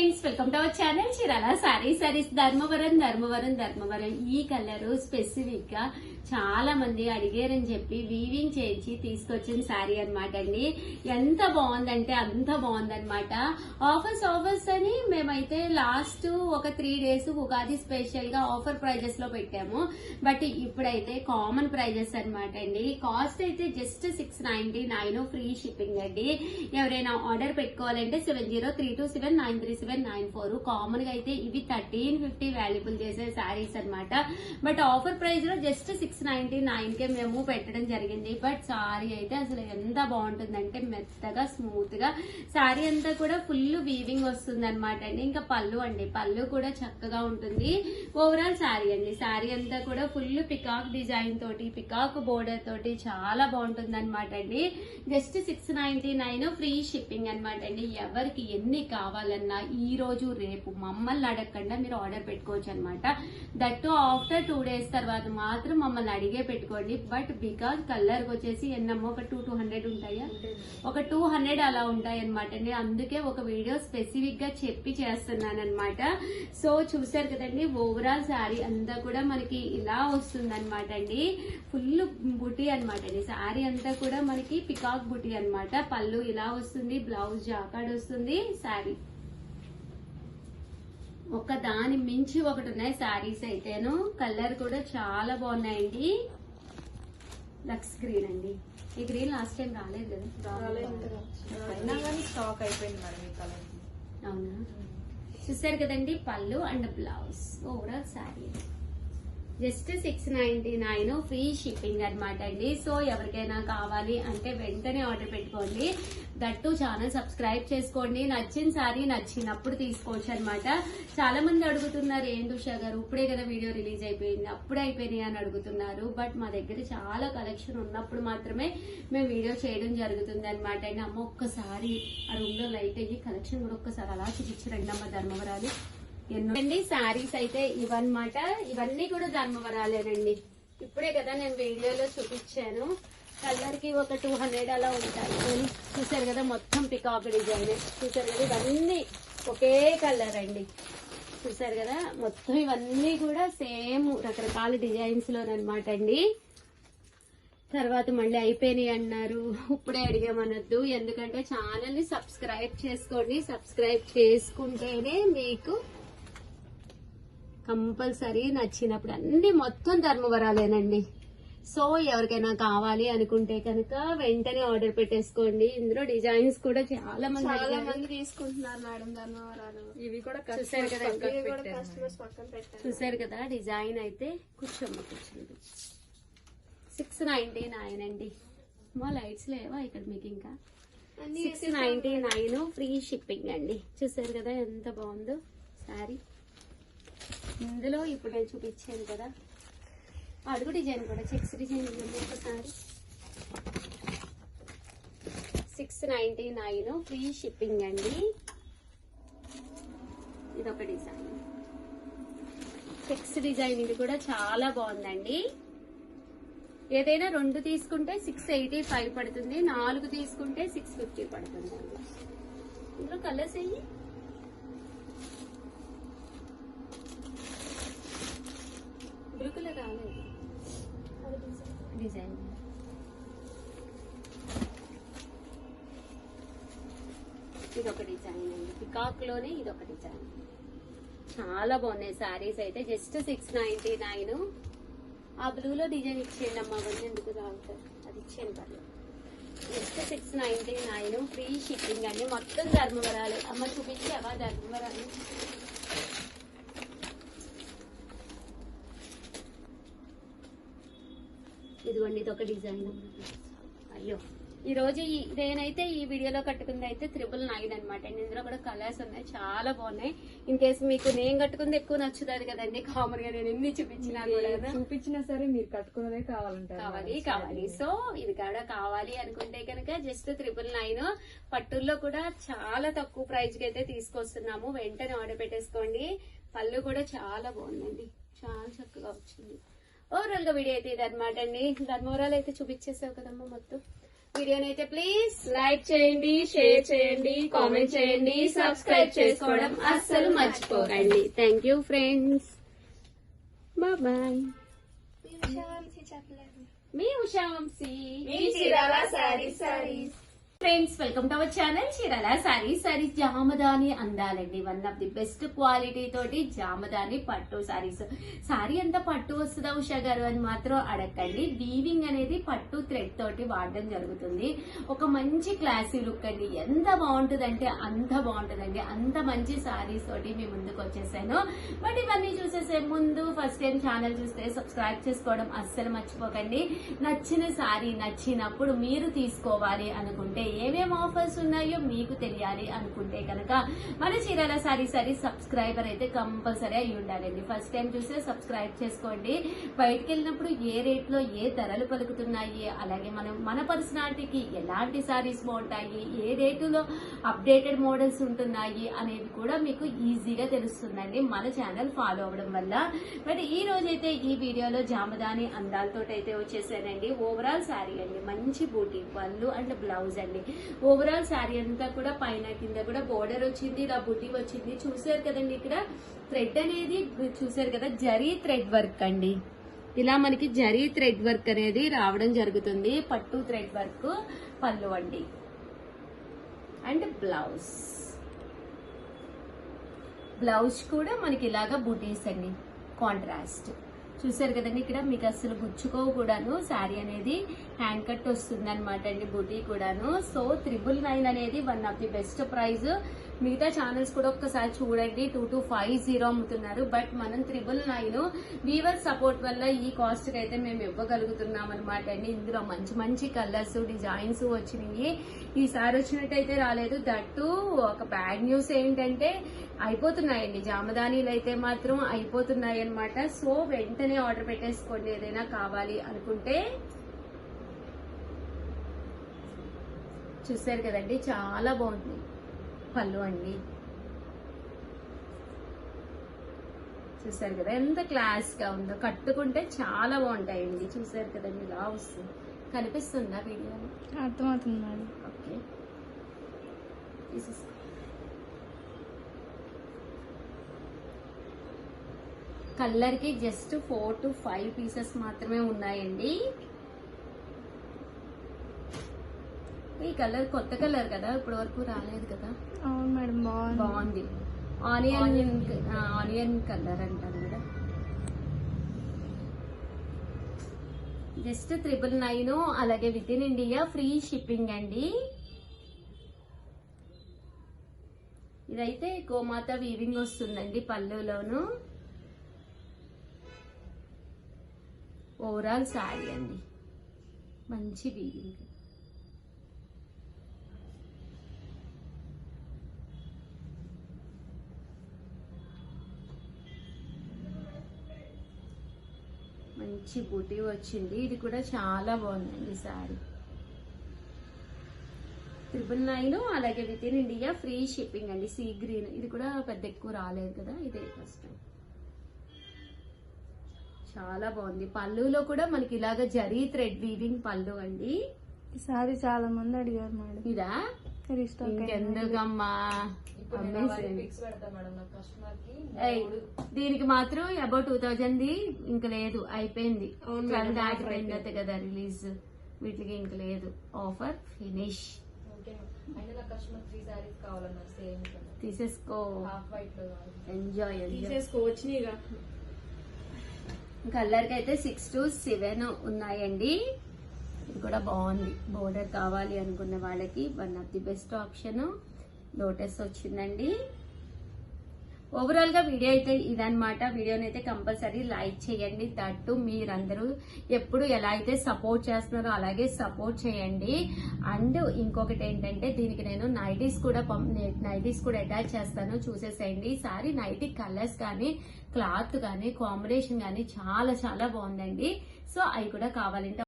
Friends, welcome to our channel Chirala saris Dharmavaram. ఈ colour specific గా చాలా మంది అడిగారని చెప్పి వీవింగ్ చేయించి తీసుకొచ్చిన శారీ అనమాట అండి. ఎంత బాగుందంటే అంత బాగుందనమాట. ఆఫర్స్ అని మేమైతే లాస్ట్ ఒక 3 days ఉగాది స్పెషల్ గా ఆఫర్ ప్రైజెస్ లో పెట్టాము. బట్ ఇప్పుడైతే కామన్ ప్రైజెస్ అనమాట అండి. కాస్ట్ అయితే జస్ట్ 699 ఫ్రీ షిప్పింగ్ అండి. ఎవరైనా ఆర్డర్ పెట్టుకోవాలంటే 7032793794. కామన్ గా అయితే ఇవి 1350 వాల్యుబుల్ చేసే శారీస్ అనమాట. బట్ ఆఫర్ ప్రైస్ లో జస్ట్ 699 కే మేము పెట్టడం జరిగింది. బట్ సారీ అయితే అసలు ఎంత బాగుంటుందంటే మెత్తగా స్మూత్ గా సారీ అంతా కూడా ఫుల్ వీవింగ్ వస్తుంది అనమాట అండి. ఇంకా పళ్ళు కూడా చక్కగా ఉంటుంది. ఓవరాల్ సారీ అండి, సారీ అంతా కూడా ఫుల్ పికాక్ డిజైన్ తోటి పికాక్ బోర్డర్ తోటి చాలా బాగుంటుంది అనమాట అండి. జస్ట్ 699 ఫ్రీ షిప్పింగ్ అనమాట అండి. ఎవరికి ఎన్ని కావాలన్నా ఈ రోజు రేపు మమ్మల్ని అడగకుండా మీరు ఆర్డర్ పెట్టుకోవచ్చు అనమాట. దట్ ఆఫ్టర్ 2 days తర్వాత మాత్రం మమ్మల్ని అడిగే పెట్టుకోండి. బట్ బికాజ్ కలర్ వచ్చేసి ఎన్నమ్మో ఒక 200 ఉంటాయా, ఒక 200 అలా ఉంటాయి అనమాట అండి. అందుకే ఒక వీడియో స్పెసిఫిక్ గా చెప్పి చేస్తున్నాను అనమాట. సో చూసారు కదండి, ఓవరాల్ శారీ అంతా కూడా మనకి ఇలా వస్తుంది అనమాట అండి. ఫుల్ బుటీ అనమాట అండి. శారీ అంతా కూడా మనకి పికాక్ బుటీ అనమాట. పళ్ళు ఇలా వస్తుంది, బ్లౌజ్ జాకాడ్ వస్తుంది. శారీ ఒక దాని మించి ఒకటి ఉన్నాయి శారీస్ అయితేను. కలర్ కూడా చాలా బాగున్నాయండి. లక్స్ గ్రీన్ అండి. ఈ గ్రీన్ లాస్ట్ టైం రాలేదు కదా, స్టాక్ అయిపోయింది మరి మీ కలర్. అవునా, చూసారు కదండి పళ్ళు and blouse. Overall sari just 699 free shipping అనమాట అండి. సో ఎవరికైనా కావాలి అంటే వెంటనే ఆర్డర్ పెట్టుకోండి. దట్టు ఛానల్ సబ్స్క్రైబ్ చేసుకోండి. నచ్చిన సారీ నచ్చినప్పుడు తీసుకోవచ్చు అనమాట. చాలా మంది అడుగుతున్నారు, ఏంటి ఉషా గారు ఇప్పుడే కదా వీడియో రిలీజ్ అయిపోయింది, అప్పుడే అయిపోయినాయి అని అడుగుతున్నారు. బట్ మా దగ్గర చాలా కలెక్షన్ ఉన్నప్పుడు మాత్రమే మేము వీడియో చేయడం జరుగుతుంది అనమాట అండి. అమ్మ ఒక్కసారి ఆ రూమ్ లో లైట్ అయ్యి కలెక్షన్ కూడా ఒక్కసారి అలా చూపించరండి అమ్మ. ధర్మవరాలు ఎన్నోండి శారీస్ అయితే ఇవన్నమాట. ఇవన్నీ కూడా ధర్మవరాలేనండి. ఇప్పుడే కదా నేను వీడియోలో చూపించాను. కలర్ కి ఒక 200 అలా ఉంటాయి. చూసారు కదా, మొత్తం పికాక్ డిజైన్. చూసారు కదా, ఇవన్నీ ఒకే కలర్ అండి. చూసారు కదా, మొత్తం ఇవన్నీ కూడా సేమ్ రకరకాల డిజైన్స్ లోనమాట అండి. తర్వాత మళ్ళీ అయిపోయినాయి అన్నారు, ఇప్పుడే అడిగామనొద్దు. ఎందుకంటే ఛానల్ ని సబ్స్క్రైబ్ చేసుకోండి. సబ్స్క్రైబ్ చేసుకుంటేనే మీకు కంపల్సరీ నచ్చినప్పుడు అన్ని మొత్తం ధర్మవరాలేనండి. సో ఎవరికైనా కావాలి అనుకుంటే కనుక వెంటనే ఆర్డర్ పెట్టేసుకోండి. ఇందులో డిజైన్స్ కూడా చాలా మంది తీసుకుంటున్నారు మేడం ధర్మవరాలు. ఇవి కూడా చూసారు కదా, చూసారు కదా డిజైన్ అయితే. కూర్చోండి 699 అండి. మా లైట్స్ లేవా ఇక్కడ మీకు? ఇంకా 699 ఫ్రీ షిప్పింగ్ అండి. చూసారు కదా ఎంత బాగుందో శారీ. ఇందులో ఇప్పుడు నేను చూపించాను కదా అడుగు డిజైన్ కూడా చెక్స్ డిజైన్ ఒకసారి. 699 ఫ్రీ షిప్పింగ్ అండి. ఇదొక డిజైన్ చెక్స్ డిజైన్. ఇది కూడా చాలా బాగుందండి. ఏదైనా 2 తీసుకుంటే 685 పడుతుంది, 4 తీసుకుంటే 650 పడుతుంది. ఇందులో కలర్స్ అయ్యి బ్లూ కలర్ రాలేదు. డిజైన్ ఇదొక డిజైన్ అండి. పికాక్ లోనే ఇదొక డిజైన్. చాలా బాగున్నాయి శారీస్ అయితే. జస్ట్ 699. ఆ బ్లూలో డిజైన్ ఇచ్చేయండి అమ్మ. అవన్నీ ఎందుకు తాగుతారు, అది ఇచ్చేయండి పర్లేదు. జస్ట్ 699 ఫ్రీ షిప్పింగ్ అండి. మొత్తం ధర్మవరాలు. అమ్మ చూపించావా ధర్మవరాలు? ఇదిగోండి ఇదొక డిజైన్. అయ్యో, ఈ రోజు నేనైతే ఈ వీడియోలో కట్టుకుంది అయితే 999 అనమాట. ఇందులో కూడా కలర్స్ ఉన్నాయి, చాలా బాగున్నాయి. ఇన్ కేసు మీకు నేను కట్టుకుంది ఎక్కువ నచ్చుతుంది కదండి. కామన్ గా నేను ఎన్ని చూపించినా సరే మీరు కట్టుకున్నదే కావాలి. సో ఇది కూడా కావాలి అనుకుంటే కనుక జస్ట్ 999. పట్టుల్లో కూడా చాలా తక్కువ ప్రైస్ కి అయితే తీసుకొస్తున్నాము. వెంటనే ఆర్డర్ పెట్టేసుకోండి. పళ్ళు కూడా చాలా బాగుందండి, చాలా చక్కగా వచ్చింది. ఓవరాల్ గా వీడియో అయితే ఇది అనమాట అండి. ధర్మవరాలు అయితే చూపించేసావు కదమ్మా మొత్తం. వీడియోనైతే ప్లీజ్ లైక్ చేయండి, షేర్ చేయండి, కామెంట్ చేయండి, సబ్స్క్రైబ్ చేసుకోవడం అస్సలు మర్చిపోకండి. Thank you friends, bye. మీ ఉషా వంశీ, మీ Chirala sarees. Friends, welcome to our channel Chirala sarees. Jamdani అందాలండి. One of the best quality తోటి జామదాని పట్టు సారీస్. సారీ అంతా పట్టు వస్తుందా ఉషా గారు అని మాత్రం అడగండి. వీవింగ్ అనేది పట్టు థ్రెడ్ తోటి వాడడం జరుగుతుంది. ఒక మంచి క్లాసీ లుక్ అండి. ఎంత బాగుంటుందంటే అంత బాగుంటుందండి. అంత మంచి సారీస్ తోటి మీ ముందుకు వచ్చేసాను. బట్ ఇవన్నీ చూసేసే ముందు ఫస్ట్ టైం ఛానల్ చూస్తే సబ్స్క్రైబ్ చేసుకోవడం అస్సలు మర్చిపోకండి. నచ్చిన సారీ నచ్చినప్పుడు మీరు తీసుకోవాలి అనుకుంటే ఏమేమి ఆఫర్స్ ఉన్నాయో మీకు తెలియాలి అనుకుంటే కనుక మన చీరాల సారీ సబ్స్క్రైబర్ అయితే కంపల్సరీ అయి ఉండాలండి. ఫస్ట్ టైం చూస్తే సబ్స్క్రైబ్ చేసుకోండి. బయటకు వెళ్ళినప్పుడు ఏ రేట్ లో ఏ ధరలు పలుకుతున్నాయి, అలాగే మన పర్సనాలిటీకి ఎలాంటి సారీస్ బాగుంటాయి, ఏ రేటులో అప్డేటెడ్ మోడల్స్ ఉంటున్నాయి అనేది కూడా మీకు ఈజీగా తెలుస్తుందండి మన ఛానల్ ఫాలో అవ్వడం వల్ల. బట్ ఈ రోజైతే ఈ వీడియోలో జామదాని అందాలతో అయితే వచ్చేసానండి. ఓవరాల్ శారీ అండి, మంచి బూటీ పళ్ళు అండ్ బ్లౌజ్ అండి. ఓవరాల్ శారీ అంతా కూడా పైన కింద కూడా బోర్డర్ వచ్చింది, ఇలా బుటీ వచ్చింది. చూసారు కదండి, ఇక్కడ థ్రెడ్ అనేది చూసారు కదా, జరీ థ్రెడ్ వర్క్ అండి. ఇలా మనకి జరీ థ్రెడ్ వర్క్ అనేది రావడం జరుగుతుంది. పట్టు థ్రెడ్ వర్క్ పళ్ళు అండి అండ్ బ్లౌజ్ కూడా మనకి ఇలాగా బూటీస్ అండి, కాంట్రాస్ట్. చూసారు కదండి, ఇక్కడ మీకు అసలు గుచ్చుకోవు కూడాను. శారీ అనేది హ్యాండ్ కట్ వస్తుంది అనమాట అండి, బూటీ కూడాను. సో 999 అనేది one of the best price. మిగతా ఛానల్స్ కూడా ఒక్కసారి చూడండి, 2250 అమ్ముతున్నారు. బట్ మనం 999 వీవర్ సపోర్ట్ వల్ల ఈ కాస్ట్ కి అయితే మేము ఇవ్వగలుగుతున్నాం అనమాట అండి. ఇందులో మంచి మంచి కలర్స్ డిజైన్స్ వచ్చినాయి. ఈసారి వచ్చినట్టయితే రాలేదు. దట్టు ఒక బ్యాడ్ న్యూస్ ఏంటంటే అయిపోతున్నాయండి జామదానీలు అయితే మాత్రం అయిపోతున్నాయి అనమాట. సో వెంటనే ఆర్డర్ పెట్టేసుకోండి ఏదైనా కావాలి అనుకుంటే. చూసారు కదండి, చాలా బాగుంది పళ్ళు అండి. చూసారు కదా ఎంత క్లాస్ గా ఉందో, కట్టుకుంటే చాలా బాగుంటాయండి. చూసారు కదండి, ఇలా వస్తుంది. కనిపిస్తుందా వీడియోలో? అర్థమవుతుంది మేడం. ఓకే, తీసేసుకో. కలర్ కి జస్ట్ 4 to 5 పీసెస్ మాత్రమే ఉన్నాయండి. ఈ కలర్ కొత్త కలర్ కదా, ఇప్పటి వరకు రాలేదు కదా. అవును మేడం, బాగుంది. ఆనియన్ కలర్ అంటారు కదా. జస్ట్ 999, అలాగే with in India free shipping అండి. ఇదైతే గోమాత వీవింగ్ వస్తుందండి పళ్ళులోను. ఓవరాల్ శారీ అండి, మంచి వీవింగ్. మంచి బూటీ వచ్చింది. ఇది కూడా చాలా బాగుందండి శారీ. 999, అలాగే with in India free shipping అండి. సీ గ్రీన్, ఇది కూడా పెద్ద ఎక్కువ రాలేదు కదా, ఇదే ఫస్ట్ టైం. చాలా బాగుంది. పళ్ళులో కూడా మనకి ఇలాగ జరీ థ్రెడ్ వీవింగ్ పళ్ళు అండి. ఈ సారీ చాలా మంది అడిగారు మేడం. ఇదా ఇంకెందుకమ్మా, దీనికి మాత్రం అబౌట్ 2000 ఇంక లేదు, అయిపోయింది. దాటిపోయింది కదా రిలీజ్, వీటికి ఇంక లేదు. Offer finish. తీసేసుకో, ఎంజాయ్ తీసేసుకోవచ్చు. కలర్ కి అయితే 6 to 7 ఉన్నాయండి. ఇది కూడా బాగుంది. బోర్డర్ కావాలి అనుకున్న వాళ్ళకి one of the best option. Lotus వచ్చిందండి. ఓవరాల్ గా వీడియో అయితే ఇదనమాట. వీడియోని అయితే కంపల్సరీ లైక్ చేయండి. దట్టు మీరందరూ ఎప్పుడు ఎలా అయితే సపోర్ట్ చేస్తున్నారో అలాగే సపోర్ట్ చేయండి. అండ్ ఇంకొకటి ఏంటంటే, దీనికి నేను నైటీస్ కూడా అటాచ్ చేస్తాను, చూసేసేయండి. ఈసారి నైటీ కలర్స్ కానీ క్లాత్ కానీ కాంబినేషన్ కానీ చాలా చాలా బాగుందండి. సో అవి కూడా కావాలంటే